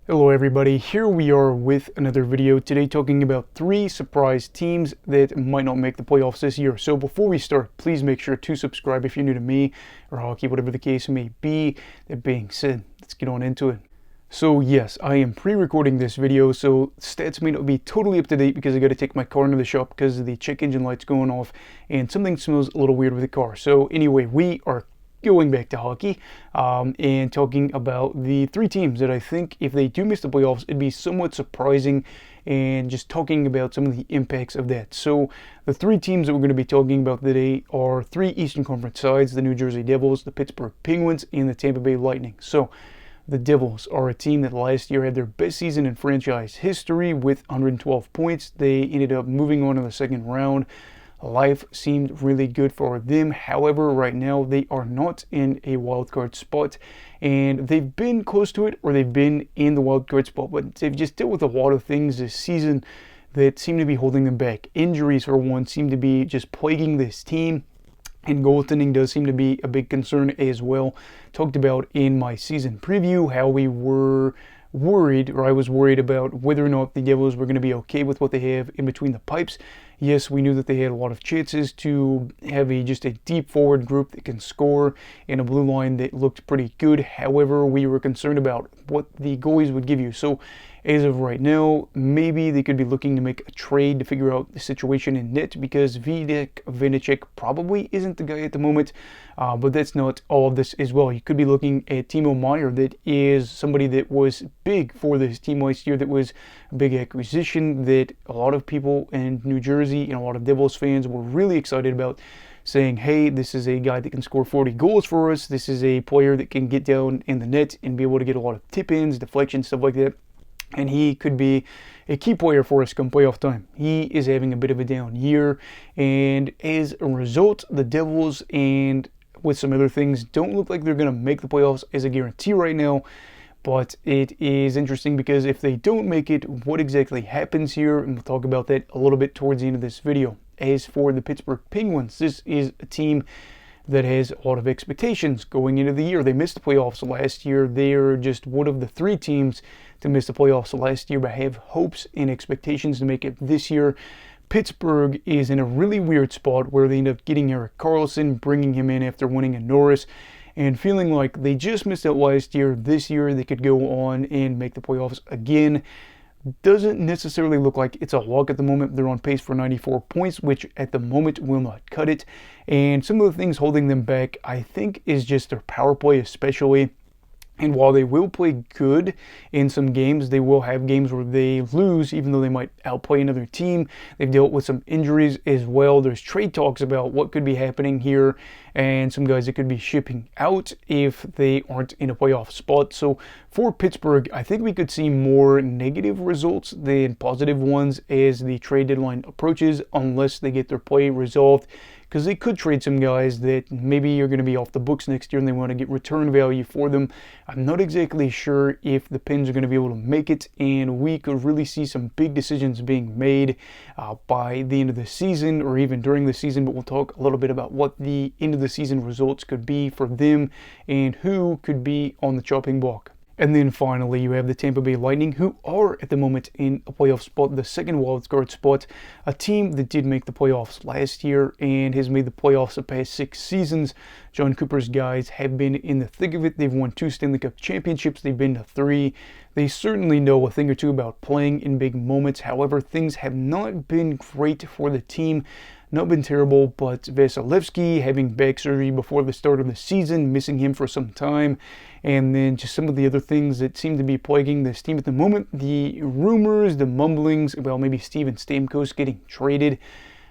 Hello everybody, here we are with another video today talking about 3 surprise teams that might not make the playoffs this year. So before we start, please make sure to subscribe if you're new to me or hockey, whatever the case may be. That being said, let's get on into it. So yes, I am pre-recording this video, so stats may not be totally up to date because I got to take my car into the shop because the check engine light's going off and something smells a little weird with the car. So anyway, we are going back to hockey and talking about the 3 teams that I think if they do miss the playoffs, it'd be somewhat surprising, and just talking about some of the impacts of that. So the 3 teams that we're going to be talking about today are 3 Eastern Conference sides: the New Jersey Devils, the Pittsburgh Penguins, and the Tampa Bay Lightning. So the Devils are a team that last year had their best season in franchise history with 112 points. They ended up moving on to the second round. Life seemed really good for them. However, right now they are not in a wild card spot, and they've been close to it, or they've been in the wild card spot, but they've just dealt with a lot of things this season that seem to be holding them back. Injuries, for one, seem to be just plaguing this team, and goaltending does seem to be a big concern as well. Talked about in my season preview how we were worried, or I was worried about whether or not the Devils were going to be okay with what they have in between the pipes. Yes, we knew that they had a lot of chances to have just a deep forward group that can score and a blue line that looked pretty good. However, we were concerned about what the goalies would give you. So as of right now, maybe they could be looking to make a trade to figure out the situation in net, because Vitek Vanacek probably isn't the guy at the moment, but that's not all of this as well. You could be looking at Timo Meier, that is somebody that was big for this team last year, that was a big acquisition that a lot of people in New Jersey and a lot of Devils fans were really excited about, saying, hey, this is a guy that can score 40 goals for us. This is a player that can get down in the net and be able to get a lot of tip-ins, deflections, stuff like that. And he could be a key player for us come playoff time. He is having a bit of a down year, and as a result, the Devils, and with some other things, don't look like they're going to make the playoffs as a guarantee right now. But it is interesting because if they don't make it, what exactly happens here? And we'll talk about that a little bit towards the end of this video. As for the Pittsburgh Penguins, this is a team that has a lot of expectations going into the year. They missed the playoffs last year. They're just one of the 3 teams to miss the playoffs last year, but have hopes and expectations to make it this year. Pittsburgh is in a really weird spot where they end up getting Erik Karlsson, bringing him in after winning a Norris, and feeling like they just missed out last year. This year they could go on and make the playoffs again. Doesn't necessarily look like it's a lock at the moment. They're on pace for 94 points, which at the moment will not cut it. And some of the things holding them back, I think, is just their power play especially. And while they will play good in some games, they will have games where they lose, even though they might outplay another team. They've dealt with some injuries as well. There's trade talks about what could be happening here, and some guys that could be shipping out if they aren't in a playoff spot. So for Pittsburgh, I think we could see more negative results than positive ones as the trade deadline approaches, unless they get their play resolved, because they could trade some guys that maybe are going to be off the books next year and they want to get return value for them. I'm not exactly sure if the Pens are going to be able to make it, and we could really see some big decisions being made by the end of the season, or even during the season. But we'll talk a little bit about what the end of the season results could be for them and who could be on the chopping block. And then finally, you have the Tampa Bay Lightning, who are at the moment in a playoff spot, the second wildcard spot, a team that did make the playoffs last year and has made the playoffs the past 6 seasons. John Cooper's guys have been in the thick of it. They've won 2 Stanley Cup championships. They've been to 3. They certainly know a thing or two about playing in big moments. However, things have not been great for the team. Not been terrible, but Vasilevsky having back surgery before the start of the season, missing him for some time, and then just some of the other things that seem to be plaguing this team at the moment. The rumors, the mumblings about maybe Steven Stamkos getting traded.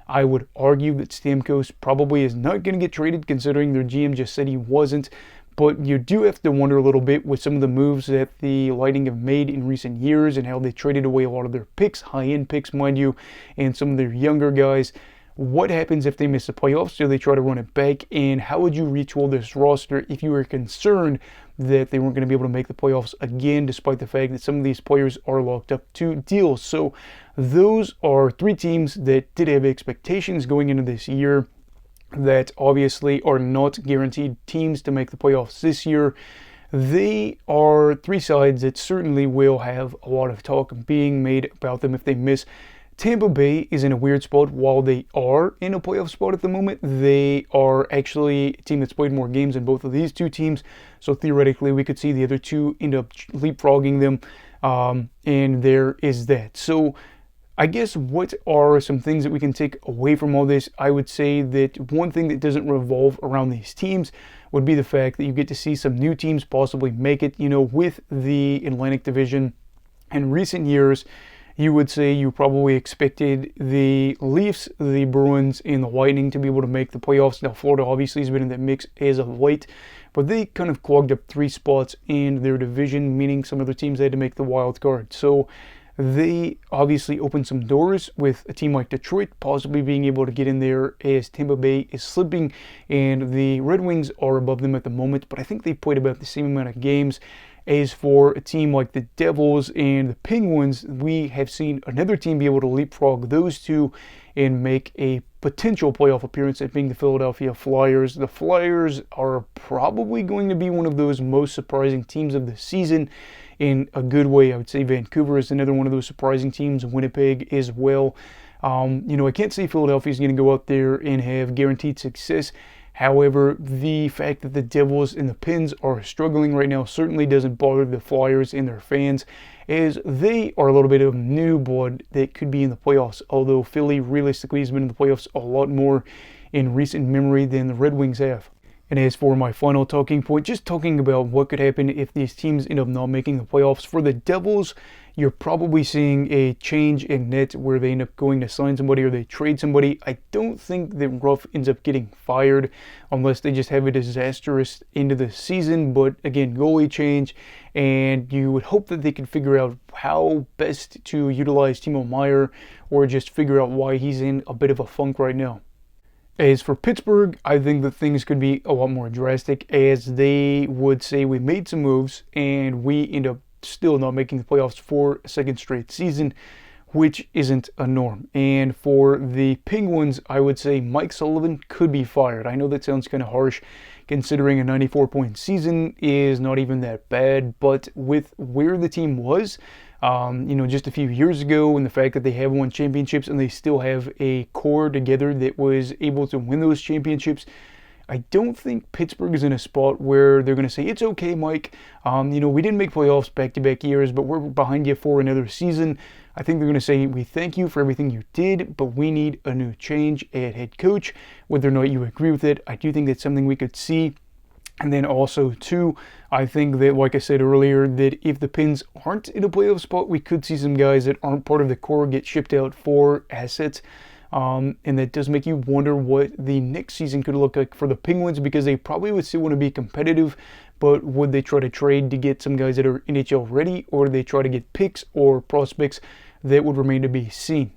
I would argue that Stamkos probably is not going to get traded, considering their GM just said he wasn't. But you do have to wonder a little bit with some of the moves that the Lightning have made in recent years and how they traded away a lot of their picks, high-end picks, mind you, and some of their younger guys. What happens if they miss the playoffs? Do they try to run it back? And how would you retool this roster if you were concerned that they weren't going to be able to make the playoffs again, despite the fact that some of these players are locked up to deals? So those are 3 teams that did have expectations going into this year that obviously are not guaranteed teams to make the playoffs this year. they are three sides that certainly will have a lot of talk being made about them if they miss. Tampa Bay is in a weird spot. While they are in a playoff spot at the moment, they are actually a team that's played more games than both of these two teams. So theoretically, we could see the other two end up leapfrogging them. And there is that. So I guess what are some things that we can take away from all this? I would say that one thing that doesn't revolve around these teams would be the fact that you get to see some new teams possibly make it, with the Atlantic Division. In recent years, you would say you probably expected the Leafs, the Bruins, and the Lightning to be able to make the playoffs. Now, Florida obviously has been in that mix as of late, but they kind of clogged up three spots in their division, meaning some other teams had to make the wild card. So they obviously opened some doors with a team like Detroit possibly being able to get in there as Tampa Bay is slipping, and the Red Wings are above them at the moment, but I think they played about the same amount of games. As for a team like the Devils and the Penguins, we have seen another team be able to leapfrog those two and make a potential playoff appearance, that being the Philadelphia Flyers. The Flyers are probably going to be one of those most surprising teams of the season in a good way. I would say Vancouver is another one of those surprising teams, Winnipeg as well. I can't say Philadelphia is going to go out there and have guaranteed success. However, the fact that the Devils and the Pens are struggling right now certainly doesn't bother the Flyers and their fans, as they are a little bit of new blood that could be in the playoffs, although Philly realistically has been in the playoffs a lot more in recent memory than the Red Wings have. And as for my final talking point, just talking about what could happen if these teams end up not making the playoffs. For the Devils, you're probably seeing a change in net where they end up going to sign somebody or they trade somebody. I don't think that Ruff ends up getting fired unless they just have a disastrous end of the season. But again, goalie change, and you would hope that they could figure out how best to utilize Timo Meier, or just figure out why he's in a bit of a funk right now. As for Pittsburgh, I think that things could be a lot more drastic, as they would say we made some moves and we end up still not making the playoffs for a second straight season, which isn't a norm. And for the Penguins, I would say Mike Sullivan could be fired. I know that sounds kind of harsh, considering a 94-point season is not even that bad, but with where the team was, just a few years ago, and the fact that they have won championships and they still have a core together that was able to win those championships, I don't think Pittsburgh is in a spot where they're going to say, it's okay, Mike, we didn't make playoffs back-to-back years, but we're behind you for another season. I think they're going to say, we thank you for everything you did, but we need a new change at head coach. Whether or not you agree with it, I do think that's something we could see. And then also, too, I think that, like I said earlier, that if the Pens aren't in a playoff spot, we could see some guys that aren't part of the core get shipped out for assets. And that does make you wonder what the next season could look like for the Penguins, because they probably would still want to be competitive, but would they try to trade to get some guys that are NHL ready, or do they try to get picks or prospects? That would remain to be seen.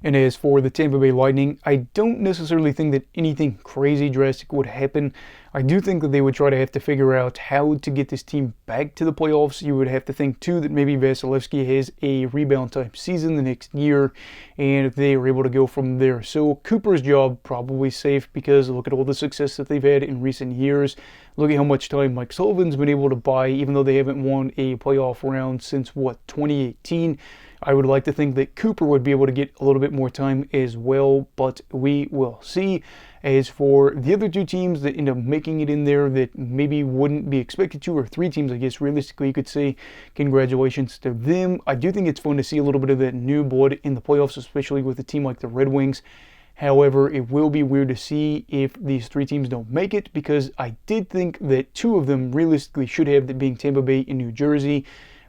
And as for the Tampa Bay Lightning, I don't necessarily think that anything crazy drastic would happen. I do think that they would try to have to figure out how to get this team back to the playoffs. You would have to think, too, that maybe Vasilevsky has a rebound-type season the next year, and they are able to go from there. So Cooper's job probably safe, because look at all the success that they've had in recent years. Look at how much time Mike Sullivan's been able to buy, even though they haven't won a playoff round since, 2018. I would like to think that Cooper would be able to get a little bit more time as well, but we will see. As for the other two teams that end up making it in there that maybe wouldn't be expected to, or three teams, I guess realistically you could say, congratulations to them. I do think it's fun to see a little bit of that new blood in the playoffs, especially with a team like the Red Wings. However, it will be weird to see if these three teams don't make it, because I did think that two of them realistically should have, that being Tampa Bay and New Jersey.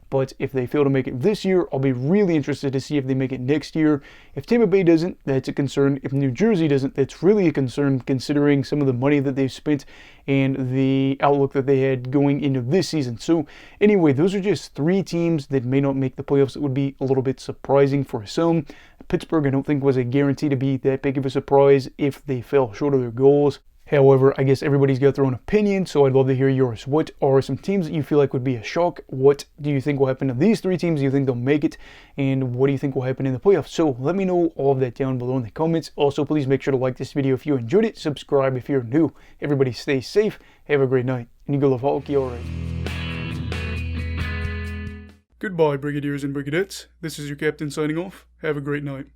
But if they fail to make it this year, I'll be really interested to see if they make it next year. If Tampa Bay doesn't, that's a concern. If New Jersey doesn't, that's really a concern, considering some of the money that they've spent and the outlook that they had going into this season. So anyway, those are just three teams that may not make the playoffs. It would be a little bit surprising for some. Pittsburgh, I don't think, was a guarantee to be that big of a surprise if they fell short of their goals. However, I guess everybody's got their own opinion, so I'd love to hear yours. What are some teams that you feel like would be a shock? What do you think will happen to these three teams? Do you think they'll make it? And what do you think will happen in the playoffs? So let me know all of that down below in the comments. Also, please make sure to like this video if you enjoyed it. Subscribe if you're new. Everybody stay safe. Have a great night. And you go love hockey, alright. Goodbye, Brigadiers and Brigadettes. This is your captain signing off. Have a great night.